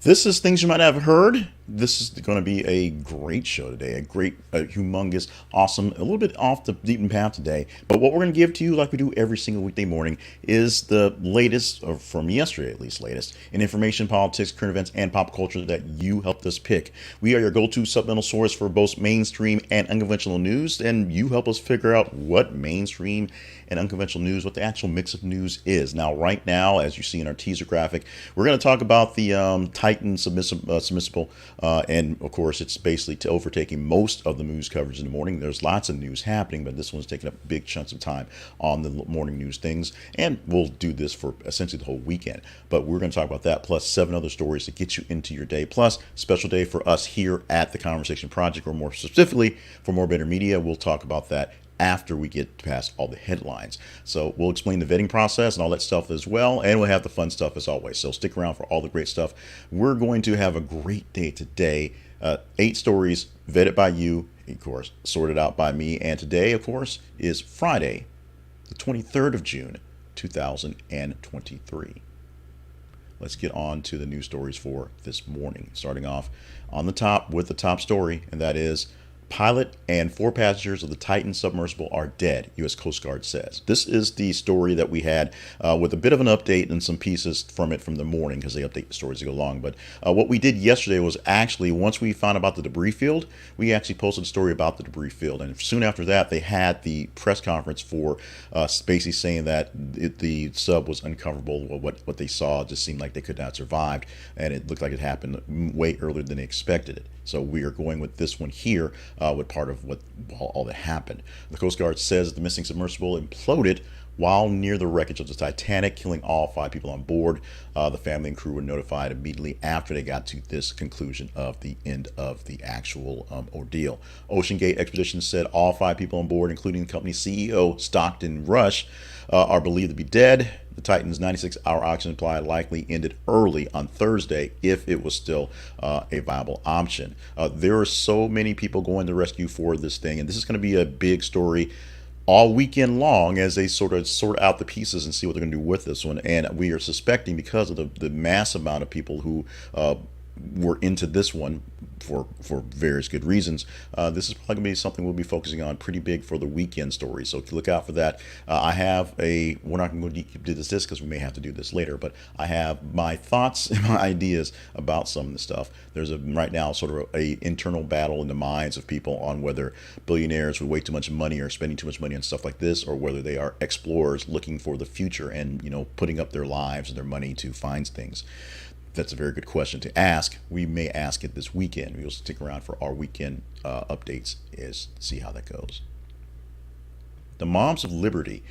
This is things you might have heard. This is going to be a great show today, a humongous, awesome, a little bit off the beaten path today. But what we're going to give to you, like we do every single weekday morning, is the latest, or from yesterday at least, latest in information, politics, current events, and pop culture that you helped us pick. We are your go-to supplemental source for both mainstream and unconventional news, and you help us figure out what mainstream and unconventional news, what the actual mix of news is. Now, right now, as you see in our teaser graphic, we're going to talk about the Titan submersible, and of course, it's basically overtaking most of the news coverage in the morning. There's lots of news happening, but this one's taking up big chunks of time on the morning news things, and we'll do this for essentially the whole weekend. But we're going to talk about that, plus 7 other stories to get you into your day, plus special day for us here at the Conversation Project, or more specifically for More Better Media. We'll talk about that after we get past all the headlines. So we'll explain the vetting process and all that stuff as well, and we'll have the fun stuff as always. So stick around for all the great stuff. We're going to have a great day today. 8 stories vetted by you, of course, sorted out by me. And today, of course, is Friday, the 23rd of June, 2023. Let's get on to the news stories for this morning. Starting off on the top with the top story, and that is pilot and 4 passengers of the Titan submersible are dead, U.S. Coast Guard says. This is the story that we had with a bit of an update and some pieces from it from the morning, because they update the stories to go along. But what we did yesterday was actually, once we found about the debris field, we actually posted a story about the debris field. And soon after that, they had the press conference for basically saying that the sub was uncoverable. What they saw just seemed like they could not survive, and it looked like it happened way earlier than they expected it. So we are going with this one here with part of what all that happened. The Coast Guard says the missing submersible imploded while near the wreckage of the Titanic, killing all 5 people on board. The family and crew were notified immediately after they got to this conclusion of the end of the actual ordeal. Ocean Gate Expeditions said all 5 people on board, including the company's CEO, Stockton Rush, are believed to be dead. The Titan's 96-hour oxygen supply likely ended early on Thursday if it was still a viable option. There are so many people going to rescue for this thing, and this is going to be a big story all weekend long as they sort of sort out the pieces and see what they're going to do with this one. And we are suspecting, because of the mass amount of people who were into this one for various good reasons, this is probably going to be something we'll be focusing on pretty big for the weekend story. So look out for that. We're not going to do this because we may have to do this later, but I have my thoughts and my ideas about some of the stuff. There's right now sort of a internal battle in the minds of people on whether billionaires with way too much money are spending too much money on stuff like this, or whether they are explorers looking for the future and, putting up their lives and their money to find things. That's a very good question to ask. We may ask it this weekend. We'll stick around for our weekend updates is see how that goes. The Moms of Liberty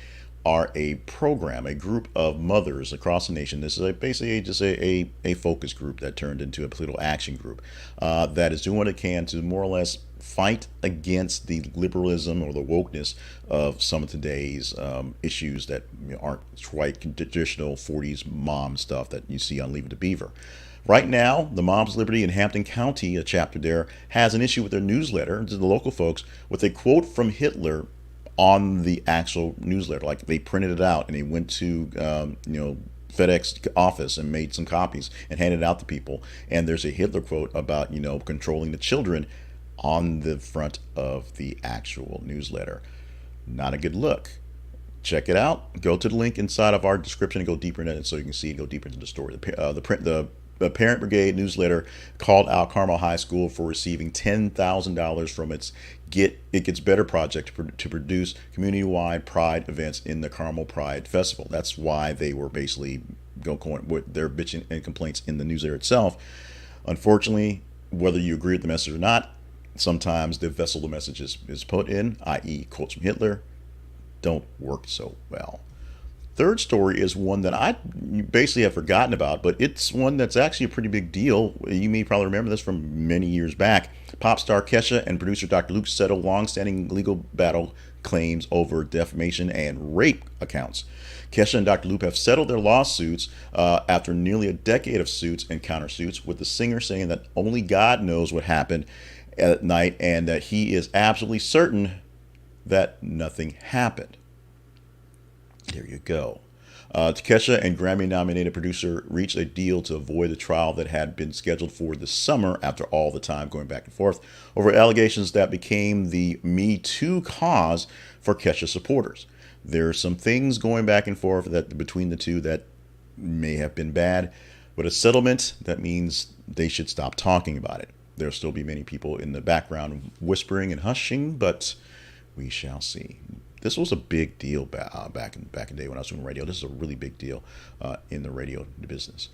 are a program, a group of mothers across the nation. This is basically just a focus group that turned into a political action group that is doing what it can to more or less fight against the liberalism or the wokeness of some of today's issues that aren't quite traditional 40s mom stuff that you see on Leave It to Beaver. Right now, the Moms of Liberty in Hampton County, a chapter there, has an issue with their newsletter to the local folks with a quote from Hitler on the actual newsletter. Like, they printed it out and they went to FedEx office and made some copies and handed it out to people. And there's a Hitler quote about controlling the children on the front of the actual newsletter. Not a good look. Check it out. Go to the link inside of our description and go deeper into it so you can see and go deeper into the story. The Parent Brigade newsletter called out Carmel High School for receiving $10,000 from its It Gets Better project to produce community-wide pride events in the Carmel Pride Festival. That's why they were basically going with their bitching and complaints in the newsletter itself. Unfortunately, whether you agree with the message or not, sometimes the vessel the message is put in, i.e. quotes from Hitler, don't work so well. Third story is one that I basically have forgotten about, but it's one that's actually a pretty big deal. You may probably remember this from many years back. Pop star Kesha and producer Dr. Luke settled long-standing legal battle claims over defamation and rape accounts. Kesha and Dr. Luke have settled their lawsuits after nearly a decade of suits and countersuits, with the singer saying that only God knows what happened at night and that he is absolutely certain that nothing happened. There you go. Kesha and Grammy-nominated producer reached a deal to avoid the trial that had been scheduled for this summer after all the time going back and forth over allegations that became the Me Too cause for Kesha supporters. There are some things going back and forth that between the two that may have been bad, but a settlement, that means they should stop talking about it. There'll still be many people in the background whispering and hushing, but we shall see. This was a big deal back in the day when I was doing radio. This is a really big deal in the radio business.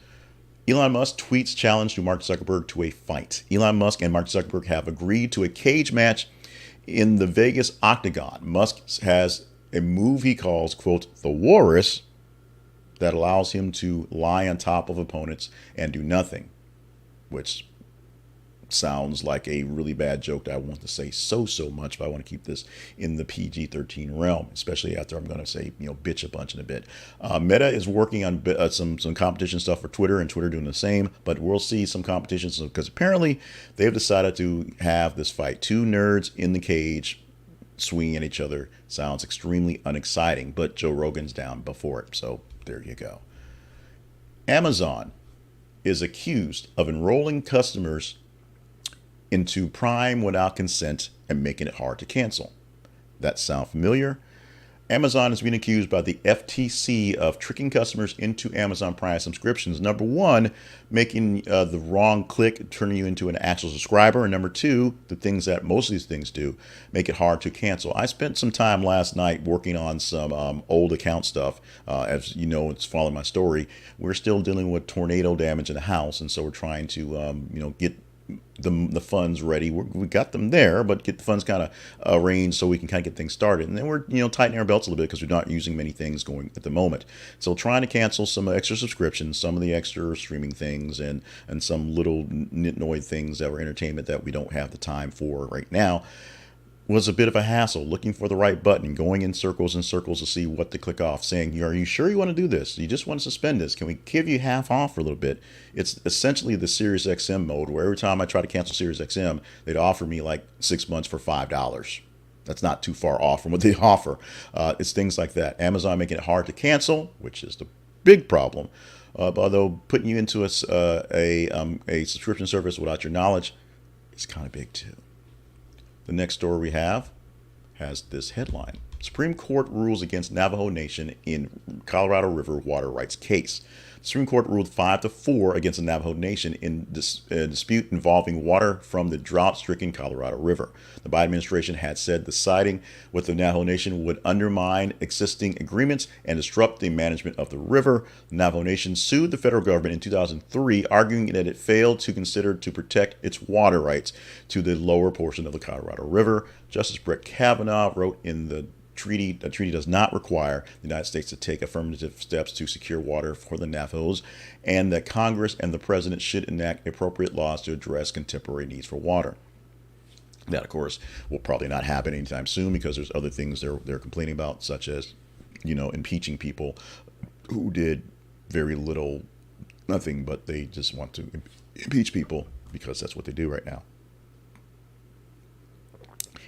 Elon Musk tweets challenge to Mark Zuckerberg to a fight. Elon Musk and Mark Zuckerberg have agreed to a cage match in the Vegas Octagon. Musk has a move he calls, quote, the walrus, that allows him to lie on top of opponents and do nothing, which sounds like a really bad joke that I want to say so much, but I want to keep this in the PG-13 realm, especially after I'm going to say, bitch a bunch in a bit. Meta is working on some competition stuff for Twitter, and Twitter doing the same, but we'll see some competitions because apparently they've decided to have this fight. Two nerds in the cage swinging at each other. Sounds extremely unexciting, but Joe Rogan's down before it, so there you go. Amazon is accused of enrolling customers into Prime without consent and making it hard to cancel. That sound familiar? Amazon has been accused by the FTC of tricking customers into Amazon Prime subscriptions. Number one, making the wrong click, turning you into an actual subscriber. And number two, the things that most of these things do, make it hard to cancel. I spent some time last night working on some old account stuff. As you know, it's following my story. We're still dealing with tornado damage in the house. And so we're trying to, get the funds ready. We got them there, but get the funds kind of arranged so we can kind of get things started. And then we're tightening our belts a little bit because we're not using many things going at the moment. So trying to cancel some extra subscriptions, some of the extra streaming things, and some little nitnoid things that were entertainment that we don't have the time for right now. Was a bit of a hassle looking for the right button, going in circles and circles to see what to click off, saying, are you sure you want to do this? You just want to suspend this? Can we give you half off for a little bit? It's essentially the Sirius XM mode, where every time I try to cancel Sirius XM, they'd offer me like 6 months for $5. That's not too far off from what they offer. It's things like that. Amazon making it hard to cancel, which is the big problem. Although putting you into a subscription service without your knowledge is kind of big too. The next story we have has this headline. Supreme Court rules against Navajo Nation in Colorado River water rights case. The Supreme Court ruled 5-4 against the Navajo Nation in dispute involving water from the drought-stricken Colorado River. The Biden administration had said the siding with the Navajo Nation would undermine existing agreements and disrupt the management of the river. The Navajo Nation sued the federal government in 2003, arguing that it failed to consider to protect its water rights to the lower portion of the Colorado River. Justice Brett Kavanaugh wrote in the treaty does not require the United States to take affirmative steps to secure water for the Navajos, and that Congress and the president should enact appropriate laws to address contemporary needs for water. That, of course, will probably not happen anytime soon because there's other things they're complaining about, such as, impeaching people who did very little, nothing, but they just want to impeach people because that's what they do right now.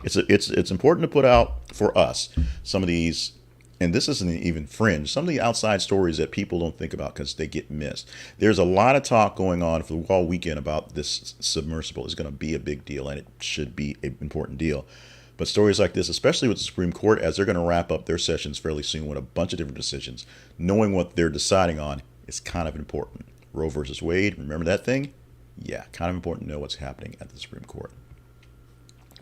It's important to put out for us some of these, and this isn't even fringe, some of the outside stories that people don't think about because they get missed. There's a lot of talk going on for the all weekend about this submersible. Is going to be a big deal, and it should be an important deal. But stories like this, especially with the Supreme Court, as they're going to wrap up their sessions fairly soon with a bunch of different decisions, knowing what they're deciding on is kind of important. Roe versus Wade, remember that thing? Yeah, kind of important to know what's happening at the Supreme Court.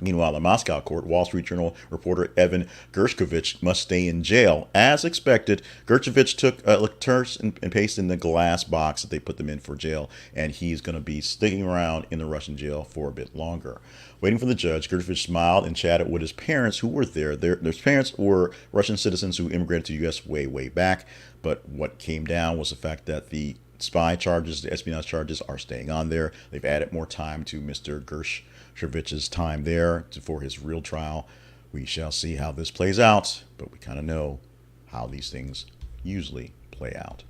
Meanwhile, in Moscow court, Wall Street Journal reporter Evan Gershkovich must stay in jail. As expected, Gershkovich took turfs and paste in the glass box that they put them in for jail, and he's going to be sticking around in the Russian jail for a bit longer. Waiting for the judge, Gershkovich smiled and chatted with his parents who were there. Their parents were Russian citizens who immigrated to the U.S. way back, but what came down was the fact that the spy charges, the espionage charges, are staying on there. They've added more time to Mr. Gershkovich's time there for his real trial. We shall see how this plays out, but we kind of know how these things usually play out.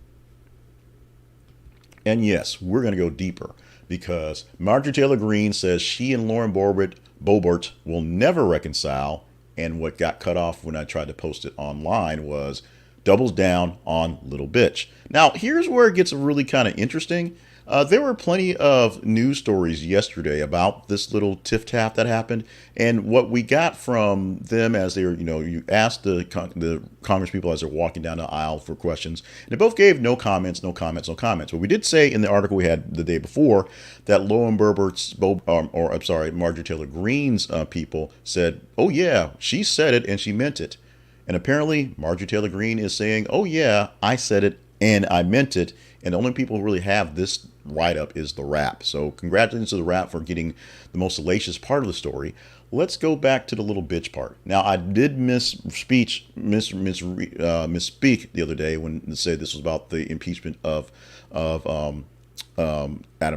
And yes, we're going to go deeper because Marjorie Taylor Greene says she and Lauren Boebert will never reconcile. And what got cut off when I tried to post it online was doubles down on Little Bitch. Now, here's where it gets really kind of interesting. There were plenty of news stories yesterday about this little tiff taff that happened, and what we got from them as they were, you asked the Congress people as they're walking down the aisle for questions, and they both gave no comments, no comments, no comments. But we did say in the article we had the day before that Boebert's, Marjorie Taylor Greene's people said, "Oh yeah, she said it and she meant it," and apparently Marjorie Taylor Greene is saying, "Oh yeah, I said it and I meant it." And the only people who really have this write-up is the Wrap. So congratulations to the Wrap for getting the most salacious part of the story. Let's go back to the little bitch part. Now, I did misspeak the other day when they said this was about the impeachment of Adam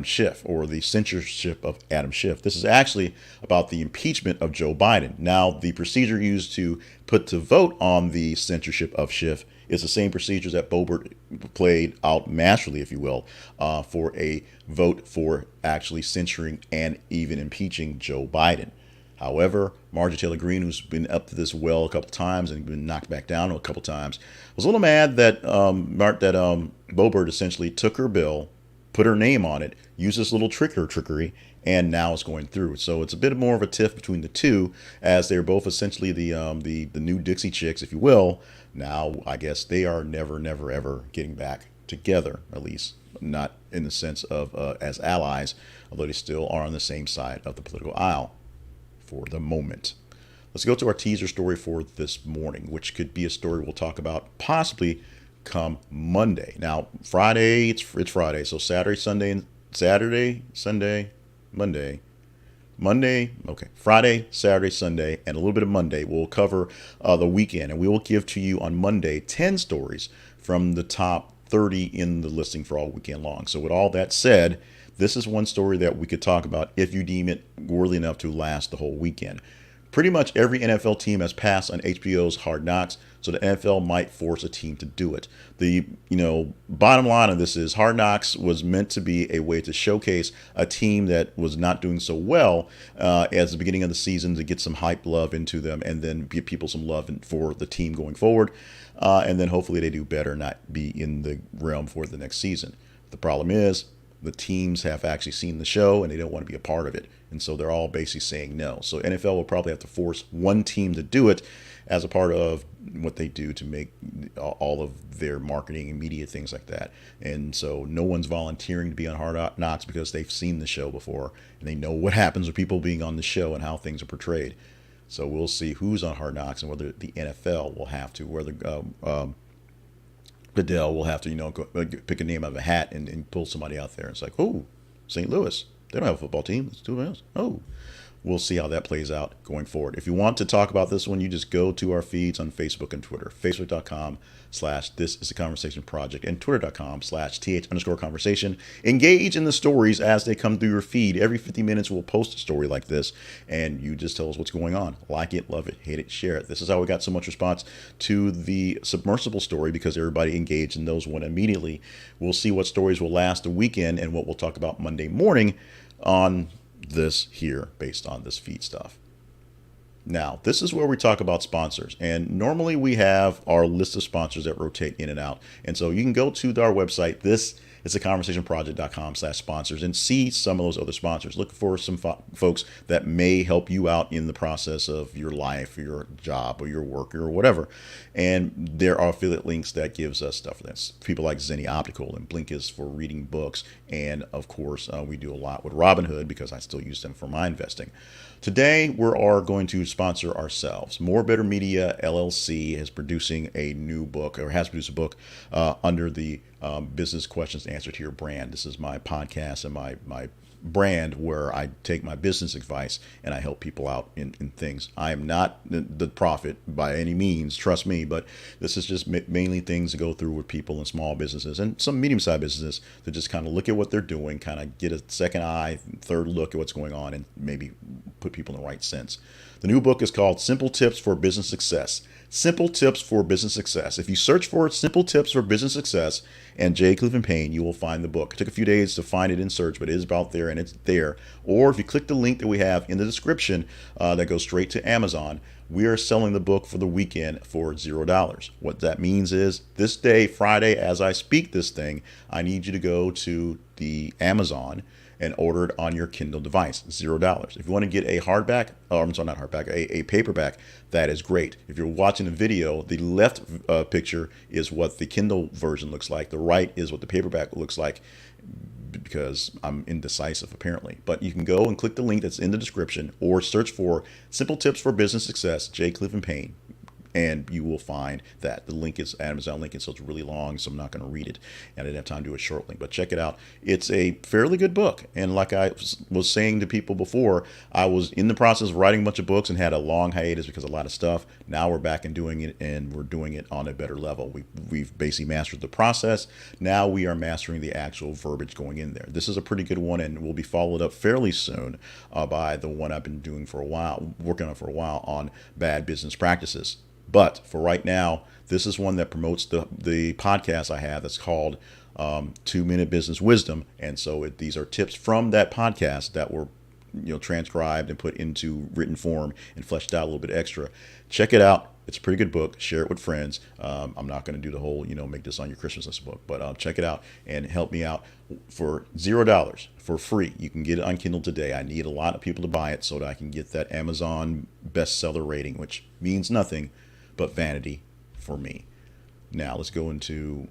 Schiff, or the censorship of Adam Schiff. This is actually about the impeachment of Joe Biden. Now, the procedure used to put to vote on the censorship of Schiff is the same procedures that Boebert played out masterfully, if you will, for a vote for actually censoring and even impeaching Joe Biden. However, Marjorie Taylor Greene, who's been up to this well a couple times and been knocked back down a couple times, was a little mad that Boebert essentially took her bill, put her name on it, used this little trickery, and now it's going through. So it's a bit more of a tiff between the two, as they're both essentially the new Dixie Chicks, if you will. Now, I guess they are never, ever getting back together, at least not in the sense of as allies, although they still are on the same side of the political aisle for the moment. Let's go to our teaser story for this morning, which could be a story we'll talk about possibly come Monday. Now, Friday, it's Friday, so Monday, okay, Friday, Saturday, Sunday, and a little bit of Monday. We'll cover the weekend, and we will give to you on Monday 10 stories from the top 30 in the listing for all weekend long. So with all that said, this is one story that we could talk about if you deem it worthy enough to last the whole weekend. Pretty much every NFL team has passed on HBO's Hard Knocks, so the NFL might force a team to do it. The bottom line of this is Hard Knocks was meant to be a way to showcase a team that was not doing so well as the beginning of the season, to get some hype love into them, and then give people some love for the team going forward, and then hopefully they do better, not be in the realm for the next season. The problem is the teams have actually seen the show and they don't want to be a part of it. And so they're all basically saying no. So NFL will probably have to force one team to do it as a part of what they do to make all of their marketing and media, things like that. And so no one's volunteering to be on Hard Knocks because they've seen the show before and they know what happens with people being on the show and how things are portrayed. So we'll see who's on Hard Knocks and whether the NFL will have to, whether Goodell will have to, go pick a name out of a hat and pull somebody out there. It's like, oh, St. Louis, they don't have a football team. It's 2 minutes. Oh, we'll see how that plays out going forward. If you want to talk about this one, you just go to our feeds on Facebook and Twitter, facebook.com/This Is a Conversation Project and twitter.com/th_conversation. Engage in the stories as they come through your feed. Every 50 minutes, we'll post a story like this, and you just tell us what's going on. Like it, love it, hate it, share it. This is how we got so much response to the Submersible story, because everybody engaged in those one immediately. We'll see what stories will last the weekend and what we'll talk about Monday morning on this here based on this feed stuff. Now, this is where we talk about sponsors, and normally we have our list of sponsors that rotate in and out. And so you can go to our website, thisisaconversationproject.com/sponsors, and see some of those other sponsors. Look for some folks that may help you out in the process of your life, or your job, or your work, or whatever. And there are affiliate links that gives us stuff for this. People like Zenny Optical and Blinkist for reading books. And of course, we do a lot with Robinhood because I still use them for my investing. Today, we are going to sponsor ourselves. More Better Media LLC is producing a new book, or has produced a book under the Business Questions Answered Here brand. This is my podcast and my brand where I take my business advice and I help people out in things. I am not the prophet by any means, trust me, but this is just mainly things to go through with people in small businesses and some medium-sized businesses to just kind of look at what they're doing, kind of get a second eye, third look at what's going on, and maybe put people in the right sense. The new book is called Simple Tips for Business Success. Simple Tips for Business Success. If you search for Simple Tips for Business Success and J. Cleveland Payne, you will find the book. It took a few days to find it in search, but it is out there, and it's there. Or if you click the link that we have in the description that goes straight to Amazon, we are selling the book for the weekend for $0. What that means is this day, Friday, as I speak this thing, I need you to go to the Amazon and order it on your Kindle device, $0. If you want to get a hardback, I'm sorry, not hardback, a paperback, that is great. If you're watching the video, the left picture is what the Kindle version looks like. The right is what the paperback looks like, because I'm indecisive apparently. But you can go and click the link that's in the description or search for Simple Tips for Business Success, J. Cliff and Payne, and you will find that. The link is Amazon link, and so it's really long, so I'm not going to read it, and I didn't have time to do it shortly. But check it out. It's a fairly good book, and like I was saying to people before, I was in the process of writing a bunch of books and had a long hiatus because of a lot of stuff. Now we're back and doing it, and we're doing it on a better level. We've basically mastered the process. Now we are mastering the actual verbiage going in there. This is a pretty good one, and will be followed up fairly soon by the one I've been doing for a while, working on for a while, on bad business practices. But for right now, this is one that promotes the podcast I have that's called 2-Minute Business Wisdom. And so these are tips from that podcast that were transcribed and put into written form and fleshed out a little bit extra. Check it out. It's a pretty good book. Share it with friends. I'm not going to do the whole, make this on your Christmas list book, but check it out and help me out for $0 for free. You can get it on Kindle today. I need a lot of people to buy it so that I can get that Amazon bestseller rating, which means nothing but vanity for me. Now let's go into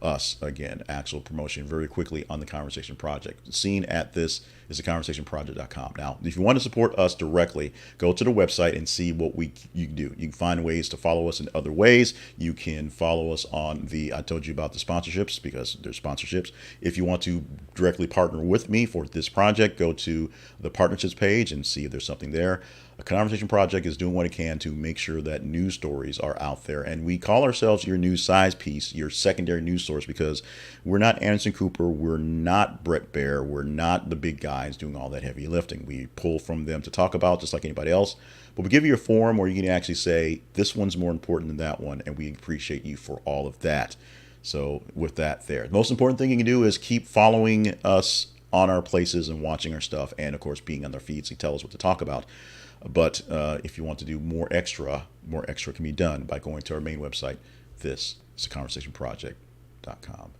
us again, actual promotion very quickly on the Conversation Project. Seen at this is theconversationproject.com. Now, if you want to support us directly, go to the website and see what you can do. You can find ways to follow us in other ways. You can follow us on I told you about the sponsorships, because there's sponsorships. If you want to directly partner with me for this project, go to the partnerships page and see if there's something there. A Conversation Project is doing what it can to make sure that news stories are out there. And we call ourselves your news size piece, your secondary news source, because we're not Anderson Cooper, we're not Brett Baer, we're not the big guys doing all that heavy lifting. We pull from them to talk about just like anybody else. But we give you a forum where you can actually say, this one's more important than that one, and we appreciate you for all of that. So with that there, the most important thing you can do is keep following us on our places and watching our stuff, and of course being on their feeds to tell us what to talk about. But if you want to do more extra can be done by going to our main website. This is theconversationproject.com.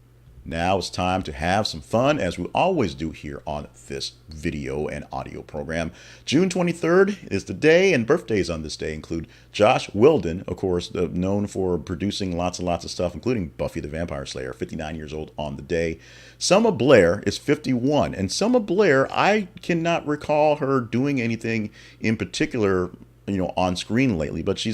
Now it's time to have some fun, as we always do here on this video and audio program. June 23rd is the day, and birthdays on this day include Josh Weldon, of course, known for producing lots and lots of stuff, including Buffy the Vampire Slayer, 59 years old on the day. Selma Blair is 51, and Selma Blair, I cannot recall her doing anything in particular on screen lately, but she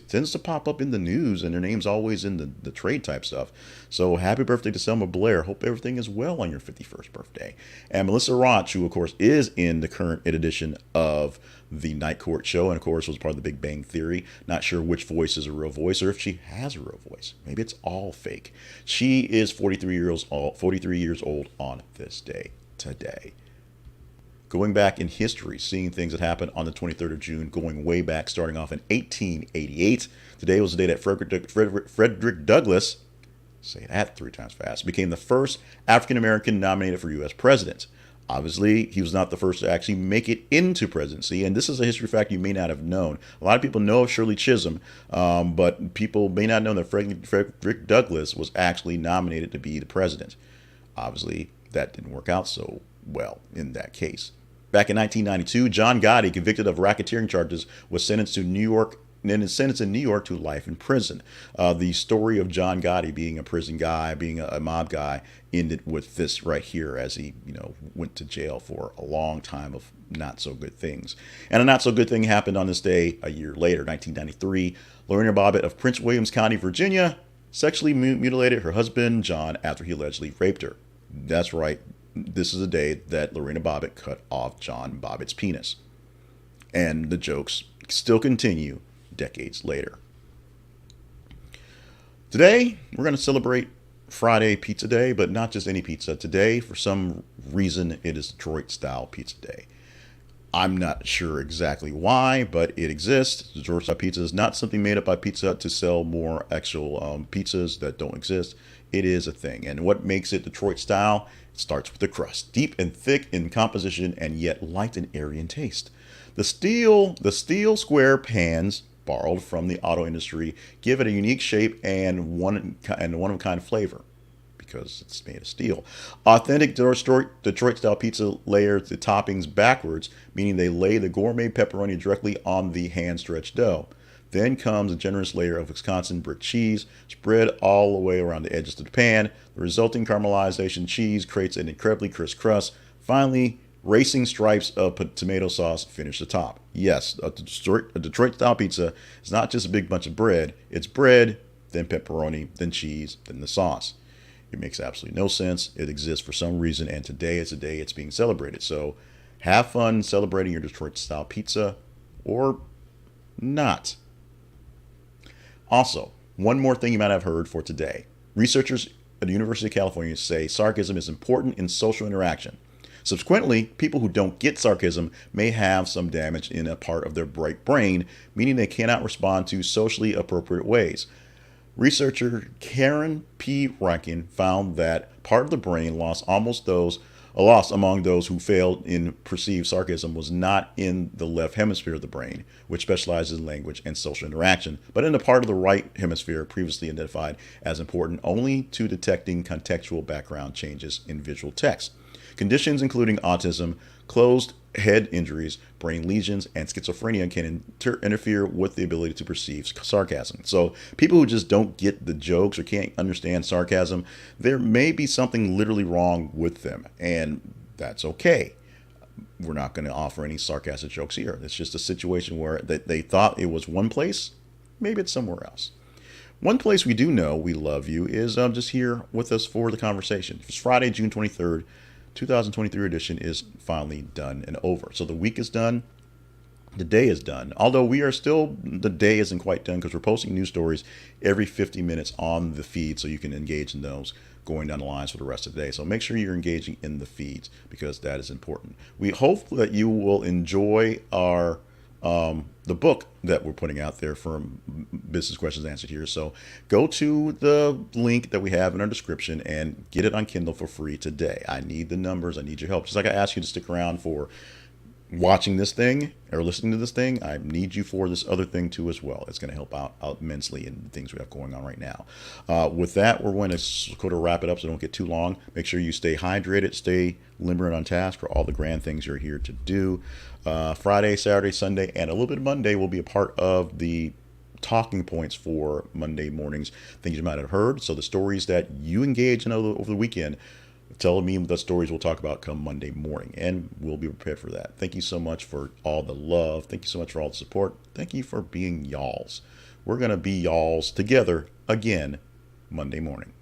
tends to pop up in the news, and her name's always in the trade type stuff. So happy birthday to Selma Blair. Hope everything is well on your 51st birthday. And Melissa Rauch, who of course is in the current edition of the Night Court show, and of course was part of the Big Bang Theory. Not sure which voice is a real voice, or if she has a real voice. Maybe it's all fake. She is 43 years old on this day today. Going back in history, seeing things that happened on the 23rd of June, going way back, starting off in 1888. Today was the day that Frederick Douglass, say that 3 times fast, became the first African-American nominated for U.S. president. Obviously, he was not the first to actually make it into presidency, and this is a history fact you may not have known. A lot of people know of Shirley Chisholm, but people may not know that Frederick Douglass was actually nominated to be the president. Obviously, that didn't work out so well in that case. Back in 1992, John Gotti, convicted of racketeering charges, was sentenced in New York to life in prison. The story of John Gotti being a prison guy, being a mob guy, ended with this right here, as he, went to jail for a long time of not so good things. And a not so good thing happened on this day a year later, 1993. Lorena Bobbitt of Prince William County, Virginia, sexually mutilated her husband, John, after he allegedly raped her. That's right. This is the day that Lorena Bobbitt cut off John Bobbitt's penis. And the jokes still continue decades later. Today, we're going to celebrate Friday Pizza Day, but not just any pizza. Today, for some reason, it is Detroit-style pizza day. I'm not sure exactly why, but it exists. Detroit-style pizza is not something made up by Pizza Hut to sell more actual pizzas that don't exist. It is a thing. And what makes it Detroit-style It starts with the crust, deep and thick in composition and yet light and airy in taste. The steel square pans borrowed from the auto industry give it a unique shape and one of a kind flavor because it's made of steel. Authentic Detroit style pizza layers the toppings backwards, meaning they lay the gourmet pepperoni directly on the hand stretched dough. Then comes a generous layer of Wisconsin brick cheese, spread all the way around the edges of the pan. The resulting caramelization cheese creates an incredibly crisp crust. Finally, racing stripes of tomato sauce finish the top. Yes, a Detroit style pizza is not just a big bunch of bread. It's bread, then pepperoni, then cheese, then the sauce. It makes absolutely no sense. It exists for some reason, and today is the day it's being celebrated. So have fun celebrating your Detroit style pizza or not. Also, one more thing you might have heard for today. Researchers at the University of California say sarcasm is important in social interaction. Subsequently, people who don't get sarcasm may have some damage in a part of their bright brain, meaning they cannot respond to socially appropriate ways. Researcher Karen P. Rankin found that part of the brain lost among those who failed in perceived sarcasm was not in the left hemisphere of the brain, which specializes in language and social interaction, but in the part of the right hemisphere previously identified as important only to detecting contextual background changes in visual text. Conditions including autism, closed head injuries, brain lesions, and schizophrenia can interfere with the ability to perceive sarcasm. So people who just don't get the jokes or can't understand sarcasm, there may be something literally wrong with them, and that's okay. We're not going to offer any sarcastic jokes here. It's just a situation where they thought it was one place, maybe it's somewhere else. One place we do know we love you is just here with us for the conversation. It's Friday, June 23rd. 2023 edition is finally done and over. So the week is done. The day is done. Although the day isn't quite done because we're posting news stories every 50 minutes on the feed so you can engage in those going down the lines for the rest of the day. So make sure you're engaging in the feeds because that is important. We hope that you will enjoy our the book that we're putting out there for Business Questions Answered here. So go to the link that we have in our description and get it on Kindle for free today. I need the numbers. I need your help. Just like I asked you to stick around for watching this thing or listening to this thing, I need you for this other thing too as well. It's going to help out immensely in the things we have going on right now. With that, we're going to sort of wrap it up so don't get too long. Make sure you stay hydrated, stay limber and on task for all the grand things you're here to do. Friday, Saturday, Sunday, and a little bit of Monday will be a part of the talking points for Monday mornings, things you might have heard. So the stories that you engage in over the weekend, tell me the stories we'll talk about come Monday morning, and we'll be prepared for that. Thank you so much for all the love. Thank you so much for all the support. Thank you for being y'alls. We're going to be y'alls together again Monday morning.